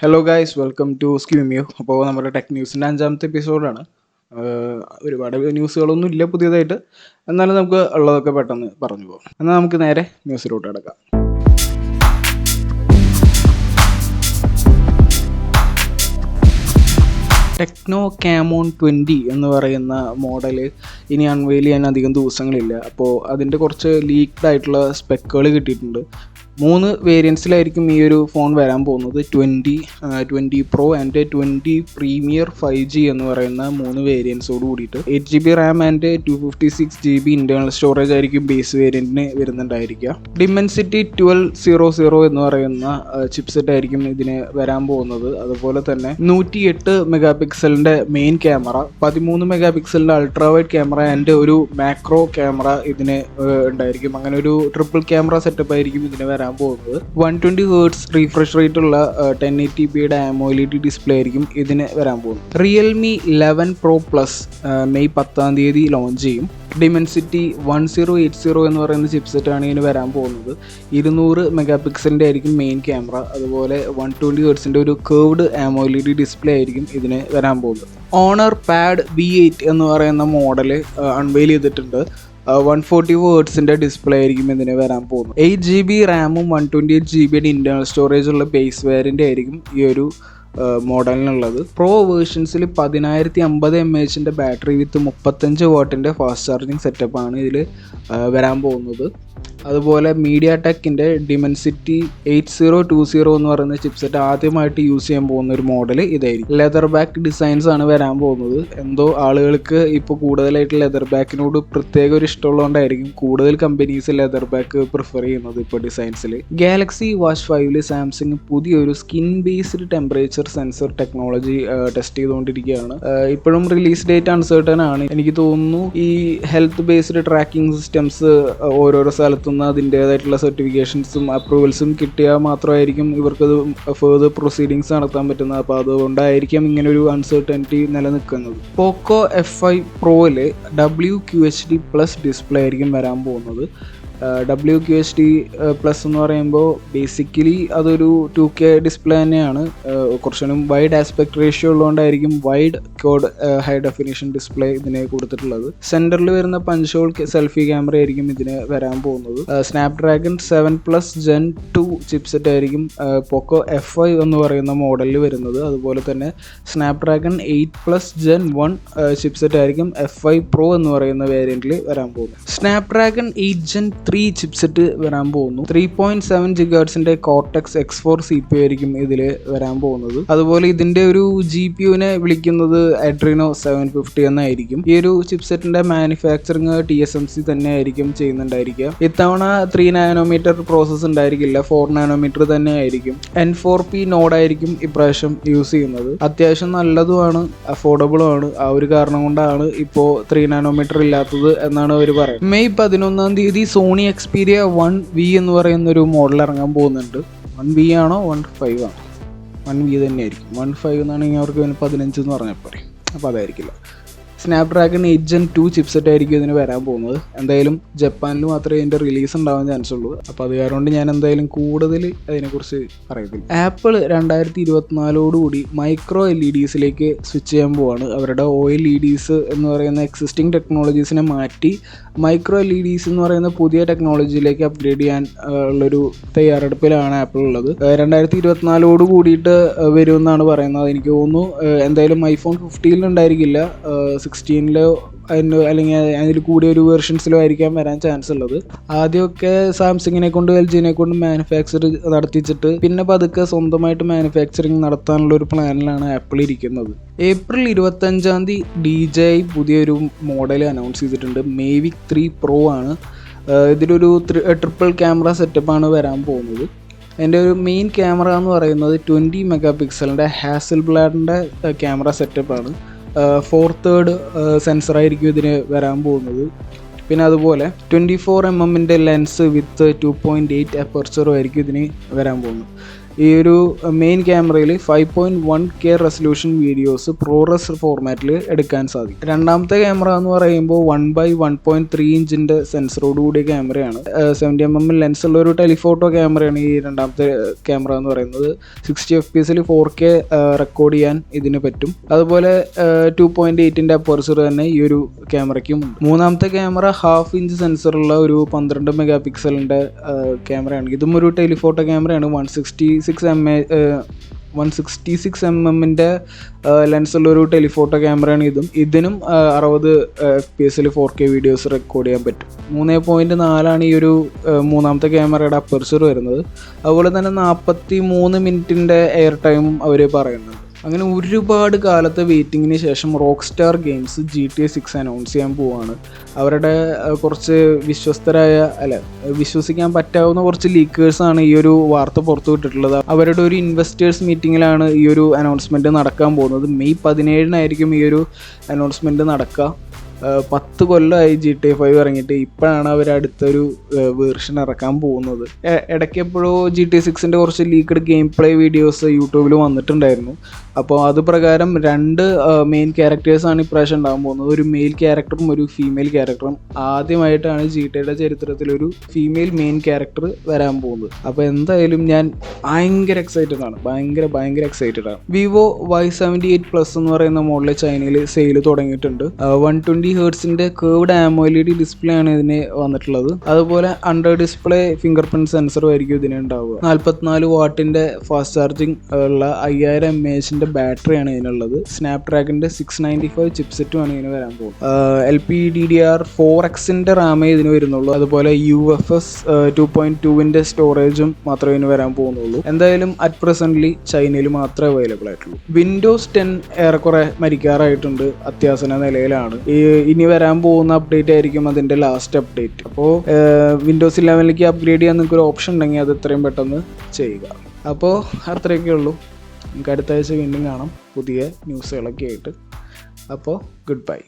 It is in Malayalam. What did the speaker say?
Hello guys, welcome to SQUEMIIO. അപ്പോൾ നമ്മുടെ ടെക് ന്യൂസിൻ്റെ 5ാമത്തെ എപ്പിസോഡാണ്. ഒരുപാട് ന്യൂസുകളൊന്നും ഇല്ല പുതിയതായിട്ട്, എന്നാലും നമുക്ക് ഉള്ളതൊക്കെ പെട്ടെന്ന് പറഞ്ഞു പോകാം. എന്നാൽ നമുക്ക് നേരെ ന്യൂസിലോട്ട് കിടക്കാം. ടെക്നോ ക്യാമോൺ 20 എന്ന് പറയുന്ന മോഡൽ ഇനി അൺവെയിൽ ചെയ്യാൻ അധികം ദിവസങ്ങളില്ല. അപ്പോൾ അതിൻ്റെ കുറച്ച് ലീക്ഡ് ആയിട്ടുള്ള സ്പെക്കുകൾ കിട്ടിയിട്ടുണ്ട്. 3 വേരിയൻസിലായിരിക്കും ഈ ഒരു ഫോൺ വരാൻ പോകുന്നത്. 20 Pro ആൻഡ് 20 പ്രീമിയർ 5G എന്ന് പറയുന്ന 3 വേരിയൻസോട് കൂടിയിട്ട് 8GB Ram and 256GB internal storage ആയിരിക്കും ബേസ് വേരിയൻറ്റിന് വരുന്നുണ്ടായിരിക്കുക. ഡിമെൻസിറ്റി 1200 എന്ന് പറയുന്ന ചിപ്സെറ്റ് ആയിരിക്കും ഇതിന് വരാൻ പോകുന്നത്. അതുപോലെ തന്നെ 108 മെഗാ പിക്സലിൻ്റെ മെയിൻ ക്യാമറ, 13 മെഗാ പിക്സലിൻ്റെ അൾട്രാ വൈഡ് ക്യാമറ ആൻഡ് ഒരു മാക്രോ ക്യാമറ ഇതിന് ഉണ്ടായിരിക്കും. അങ്ങനെ ഒരു ട്രിപ്പിൾ ക്യാമറ സെറ്റപ്പ് ആയിരിക്കും ഇതിന് വരാൻ പോകുന്നത്. 120 Hz റീഫ്രഷ് റേറ്റ് ഉള്ള 1080pയുടെ AMOLED ഡിസ്പ്ലേ ആയിരിക്കും ഇതിന് വരാൻ പോകുന്നത്. Realme 11 Pro Plus May 10 launch ചെയ്യും. ഡിമെൻസിറ്റി 1080 എന്ന് പറയുന്ന ചിപ്സെറ്റാണ് ഇതിന് വരാൻ പോകുന്നത്. 200 മെഗാ പിക്സലിൻ്റെ ആയിരിക്കും മെയിൻ ക്യാമറ. അതുപോലെ 120 Hz ഒരു കർവ്ഡ് AMOLED ഡിസ്പ്ലേ ആയിരിക്കും ഇതിന് വരാൻ പോകുന്നത്. ഓണർ പാഡ് V8 എന്ന് പറയുന്ന മോഡൽ അൺവെയിൽ ചെയ്തിട്ടുണ്ട്. 140 Hz ഡിസ്പ്ലേ ആയിരിക്കും ഇതിന് വരാൻ പോകുന്നത്. 8GB റാമും 128GB ഇൻറ്റേർണൽ സ്റ്റോറേജ് ഉള്ള ബേസ് വേരിയൻ്റ് ആയിരിക്കും ഈ ഒരു മോഡലിനുള്ളത്. പ്രോ വേർഷൻസിൽ 1050 mAh ബാറ്ററി വിത്ത് 35 വാട്ടിൻ്റെ ഫാസ്റ്റ് ചാർജിങ് സെറ്റപ്പാണ് ഇതിൽ വരാൻ പോകുന്നത്. അതുപോലെ മീഡിയാടെക്കിൻ്റെ ഡിമെൻസിറ്റി 8020 എന്ന് പറയുന്ന ചിപ്സെറ്റ് ആദ്യമായിട്ട് യൂസ് ചെയ്യാൻ പോകുന്ന ഒരു മോഡൽ ഇതായിരിക്കും. ലെതർ ബാക്ക് ഡിസൈൻസ് ആണ് വരാൻ പോകുന്നത്. എന്തോ ആളുകൾക്ക് ഇപ്പോൾ കൂടുതലായിട്ട് ലെതർ ബാക്കിനോട് പ്രത്യേക ഒരു ഇഷ്ടമുള്ളതുകൊണ്ടായിരിക്കും കൂടുതൽ കമ്പനീസ് ലെതർ ബാക്ക് പ്രിഫർ ചെയ്യുന്നത് ഇപ്പോൾ ഡിസൈൻസിൽ. ഗാലക്സി വാച്ച് 5 സാംസങ് പുതിയൊരു skin based temperature sensor technology test ചെയ്തുകൊണ്ടിരിക്കുകയാണ്. ഇപ്പോഴും റിലീസ് ഡേറ്റ് അൺസർട്ടൺ ആണ്. എനിക്ക് തോന്നുന്നു ഈ ഹെൽത്ത് ബേസ്ഡ് ട്രാക്കിംഗ് സിസ്റ്റംസ് ഓരോരോ സ്ഥലത്തും അതിൻ്റേതായിട്ടുള്ള സർട്ടിഫിക്കേഷൻസും അപ്രൂവൽസും കിട്ടിയാൽ മാത്രമായിരിക്കും ഇവർക്കത് ഫെർദർ പ്രൊസീഡിങ്സ് നടത്താൻ പറ്റുന്നത്. അപ്പോൾ അതുകൊണ്ടായിരിക്കും ഇങ്ങനെ ഒരു അൺസർട്ടനിറ്റി നിലനിൽക്കുന്നത്. പോക്കോ F5 Proയിൽ WQHD+ ഡിസ്പ്ലേ ആയിരിക്കും വരാൻ പോകുന്നത്. WQHD+ എന്ന് പറയുമ്പോൾ ബേസിക്കലി അതൊരു 2K ഡിസ്പ്ലേ തന്നെയാണ്. കുറച്ചുകൂടി വൈഡ് ആസ്പെക്ട് റേഷ്യോ ഉള്ളതുകൊണ്ടായിരിക്കും wide quad high definition display ഇതിന് കൊടുത്തിട്ടുള്ളത്. സെൻറ്ററിൽ വരുന്ന പഞ്ച് ഹോൾ സെൽഫി ക്യാമറ ആയിരിക്കും ഇതിന് വരാൻ പോകുന്നത്. സ്നാപ്ഡ്രാഗൺ 7+ Gen 2 ചിപ്സെറ്റ് ആയിരിക്കും പോക്കോ F5 എന്ന് പറയുന്ന മോഡലിൽ വരുന്നത്. അതുപോലെ തന്നെ സ്നാപ്ഡ്രാഗൺ 8+ Gen 1 ചിപ്സെറ്റ് ആയിരിക്കും F5 Pro എന്ന് പറയുന്ന വേരിയൻറ്റിൽ വരാൻ പോകുന്നത്. സ്നാപ്ഡ്രാഗൺ 8 Gen 3 ചിപ്സെറ്റ് വരാൻ പോകുന്നു. 3.7 GHz Cortex X4 CPU ആയിരിക്കും ഇതിൽ വരാൻ പോകുന്നത്. അതുപോലെ ഇതിൻ്റെ ഒരു GPUവിനെ വിളിക്കുന്നത് Adreno 750 എന്നായിരിക്കും. ഈ ഒരു ചിപ്സെറ്റിൻ്റെ മാനുഫാക്ചറിങ് TSMC തന്നെ ആയിരിക്കും ചെയ്യുന്നുണ്ടായിരിക്കുക. ഇത്തവണ 3 nanometer പ്രോസസ്സ് ഉണ്ടായിരിക്കില്ല, 4 nanometer തന്നെ ആയിരിക്കും. N4P നോഡായിരിക്കും ഇപ്രാവശ്യം യൂസ് ചെയ്യുന്നത്. അത്യാവശ്യം നല്ലതുമാണ്, അഫോർഡബിളുമാണ്. ആ ഒരു കാരണം കൊണ്ടാണ് ഇപ്പോൾ 3 nanometer ഇല്ലാത്തത് എന്നാണ് അവർ പറയുന്നത്. മെയ് 11 സോണി Xperia 1V എന്ന് പറയുന്നൊരു മോഡൽ ഇറങ്ങാൻ പോകുന്നുണ്ട്. 1V ആണോ 15 ആണോ? 1V തന്നെയായിരിക്കും. 15 എന്നാണെങ്കിൽ അവർക്ക് 15 എന്ന് പറഞ്ഞാൽ പറയും. അപ്പോൾ അതായിരിക്കില്ല. സ്നാപ്ഡ്രാഗൺ 8 Gen 2 ചിപ്സെറ്റ് ആയിരിക്കും ഇതിന് വരാൻ പോകുന്നത്. എന്തായാലും ജപ്പാനിൽ മാത്രമേ ഇതിൻ്റെ റിലീസ് ഉണ്ടാവാൻ ചാൻസ് ഉള്ളൂ. അപ്പോൾ അത് കാരണം ഞാൻ എന്തായാലും കൂടുതൽ അതിനെക്കുറിച്ച് പറയുന്നില്ല. ആപ്പിൾ 2024 മൈക്രോ LEDസിലേക്ക് സ്വിച്ച് ചെയ്യാൻ പോവാണ്. അവരുടെ OLEDs എന്ന് പറയുന്ന എക്സിസ്റ്റിംഗ് ടെക്നോളജീസിനെ മാറ്റി മൈക്രോ LEDs എന്ന് പറയുന്ന പുതിയ ടെക്നോളജിയിലേക്ക് അപ്ഗ്രേഡ് ചെയ്യാൻ ഉള്ളൊരു തയ്യാറെടുപ്പിലാണ് ആപ്പിൾ ഉള്ളത്. 2024 വരുമെന്നാണ് പറയുന്നത്. എനിക്ക് തോന്നുന്നു എന്തായാലും iPhone 15 ഉണ്ടായിരിക്കില്ല, 16 അല്ലെങ്കിൽ അതിൽ കൂടിയ ഒരു വേർഷൻസിലോ ആയിരിക്കാം വരാൻ ചാൻസ് ഉള്ളത്. ആദ്യമൊക്കെ സാംസങ്ങിനെ കൊണ്ട് LGനെ കൊണ്ട് മാനുഫാക്ചർ നടത്തിച്ചിട്ട് പിന്നെ പതുക്കെ സ്വന്തമായിട്ട് മാനുഫാക്ചറിങ് നടത്താനുള്ള ഒരു പ്ലാനിലാണ് ആപ്പിൾ ഇരിക്കുന്നത്. ഏപ്രിൽ 25 DJI പുതിയൊരു മോഡൽ അനൗൺസ് ചെയ്തിട്ടുണ്ട്. Mavic 3 Pro ആണ്. ഇതിലൊരു ട്രിപ്പിൾ ക്യാമറ സെറ്റപ്പാണ് വരാൻ പോകുന്നത്. എൻ്റെ ഒരു മെയിൻ ക്യാമറ എന്ന് പറയുന്നത് 20 മെഗാ പിക്സലിൻ്റെ ഹാസൽബ്ലാഡിൻ്റെ ക്യാമറ സെറ്റപ്പാണ്. 4/3 സെൻസറായിരിക്കും ഇതിന് വരാൻ പോകുന്നത്. പിന്നെ അതുപോലെ 24mm ലെൻസ് വിത്ത് 2.8 അപ്പർച്ചറും ആയിരിക്കും ഇതിന് വരാൻ പോകുന്നത്. ഈ ഒരു മെയിൻ ക്യാമറയിൽ 5.1K റെസൊല്യൂഷൻ വീഡിയോസ് ProRes ഫോർമാറ്റിൽ എടുക്കാൻ സാധിക്കും. രണ്ടാമത്തെ ക്യാമറ എന്ന് പറയുമ്പോൾ 1/1.3 ഇഞ്ചിൻ്റെ സെൻസറോട് കൂടിയ ക്യാമറയാണ്. 70mm ലെൻസ് ഉള്ള ഒരു ടെലിഫോട്ടോ ക്യാമറയാണ് ഈ രണ്ടാമത്തെ ക്യാമറ എന്ന് പറയുന്നത്. 60 FPS 4K റെക്കോർഡ് ചെയ്യാൻ ഇതിന് പറ്റും. അതുപോലെ 2.8 അപ്പർച്ചർ തന്നെ ഈ ഒരു ക്യാമറയ്ക്കും. മൂന്നാമത്തെ ക്യാമറ 1/2 ഇഞ്ച് സെൻസറുള്ള ഒരു 12 മെഗാ പിക്സലിൻ്റെ ക്യാമറയാണ്. ഇതും ഒരു ടെലിഫോട്ടോ ക്യാമറയാണ്. 166mm ലെൻസുള്ള ഒരു ടെലിഫോട്ടോ ക്യാമറയാണ് ഇതിനും 60 FPS 4K വീഡിയോസ് റെക്കോർഡ് ചെയ്യാൻ പറ്റും. 3.4 ഈ ഒരു മൂന്നാമത്തെ ക്യാമറയുടെ അപ്പർച്ചർ വരുന്നത്. അതുപോലെ തന്നെ 43 മിനിറ്റിൻ്റെ എയർ ടൈമും അവർ പറയുന്നുണ്ട്. അങ്ങനെ ഒരുപാട് കാലത്തെ വെയിറ്റിങ്ങിന് ശേഷം rock star games GTA 6 announce ചെയ്യാൻ പോവുകയാണ്. അവരുടെ കുറച്ച് വിശ്വസിക്കാൻ പറ്റാവുന്ന കുറച്ച് ലീക്കേഴ്സാണ് ഈ ഒരു വാർത്ത പുറത്തു വിട്ടിട്ടുള്ളത്. അവരുടെ ഒരു ഇൻവെസ്റ്റേഴ്സ് മീറ്റിങ്ങിലാണ് ഈ ഒരു അനൗൺസ്മെൻറ്റ് നടക്കാൻ പോകുന്നത്. മെയ് 17 ഈ ഒരു അനൗൺസ്മെൻറ്റ് നടക്കുക. 10 കൊല്ലമായി GTA 5 ഇറങ്ങിയിട്ട്. ഇപ്പോഴാണ് അവർ അടുത്തൊരു വേർഷൻ ഇറക്കാൻ പോകുന്നത്. ഇടയ്ക്ക് എപ്പോഴോ GTA 6 കുറച്ച് ലീക്ക്ഡ് ഗെയിം പ്ലേ വീഡിയോസ് യൂട്യൂബിൽ വന്നിട്ടുണ്ടായിരുന്നു. അപ്പോൾ അത് പ്രകാരം 2 മെയിൻ ക്യാരക്ടേഴ്സാണ് ഇപ്രാവശ്യം ഉണ്ടാകാൻ പോകുന്നത്. ഒരു മെയിൽ ക്യാരക്ടറും ഒരു ഫീമെയിൽ ക്യാരക്ടറും. ആദ്യമായിട്ടാണ് GTAയുടെ ചരിത്രത്തിലൊരു ഫീമെയിൽ മെയിൻ ക്യാരക്ടർ വരാൻ പോകുന്നത്. അപ്പോൾ എന്തായാലും ഞാൻ ഭയങ്കര എക്സൈറ്റഡ് ആണ്. ഭയങ്കര എക്സൈറ്റഡ് ആണ്. Vivo Y78 Plus എന്ന് പറയുന്ന മോഡൽ ചൈനയിൽ സെയിൽ തുടങ്ങിയിട്ടുണ്ട്. 120 ഹെർട്സിൻ്റെ കേർവ്ഡ് AMOLED ഡിസ്പ്ലേ ആണ് ഇതിന് വന്നിട്ടുള്ളത്. അതുപോലെ അണ്ടർ ഡിസ്പ്ലേ ഫിംഗർ പ്രിന്റ് സെൻസറും ആയിരിക്കും ഇതിന് ഉണ്ടാവുക. 44 വാട്ടിൻ്റെ ഫാസ്റ്റ് ചാർജിങ് ഉള്ള 5000 mAh ബാറ്ററിയാണ് ഇതിനുള്ളത്. സ്നാപ്ഡ്രാഗണിന്റെ 695 ചിപ്സെറ്റുമാണ് ഇതിന് വരാൻ പോകുന്നത്. LPDDR4Xന്റെ റാമേ ഇതിന് വരുന്നുള്ളൂ. അതുപോലെ UFS 2.2ന്റെ സ്റ്റോറേജും മാത്രമേ ഇതിന് വരാൻ പോകുന്നുള്ളൂ. എന്തായാലും അറ്റ് പ്രസന്റ്ലി ചൈനയിൽ മാത്രമേ അവൈലബിൾ ആയിട്ടുള്ളൂ. Windows 10 ഏറെക്കുറെ മരിക്കാറായിട്ടുണ്ട്. അത്യാസന നിലയിലാണ്. ഇനി വരാൻ പോകുന്ന അപ്ഡേറ്റ് ആയിരിക്കും അതിന്റെ ലാസ്റ്റ് അപ്ഡേറ്റ്. അപ്പോൾ Windows 11ലേക്ക് അപ്ഗ്രേഡ് ചെയ്യാൻ നിങ്ങൾക്ക് ഒരു ഓപ്ഷൻ ഉണ്ടെങ്കിൽ അത് എത്രയും പെട്ടെന്ന് ചെയ്യുക. അപ്പോൾ അത്രയൊക്കെ ഉള്ളൂ. നമുക്ക് അടുത്ത ആഴ്ച വീണ്ടും കാണാം പുതിയ ന്യൂസുകളൊക്കെ ആയിട്ട്. അപ്പോൾ ഗുഡ് ബൈ.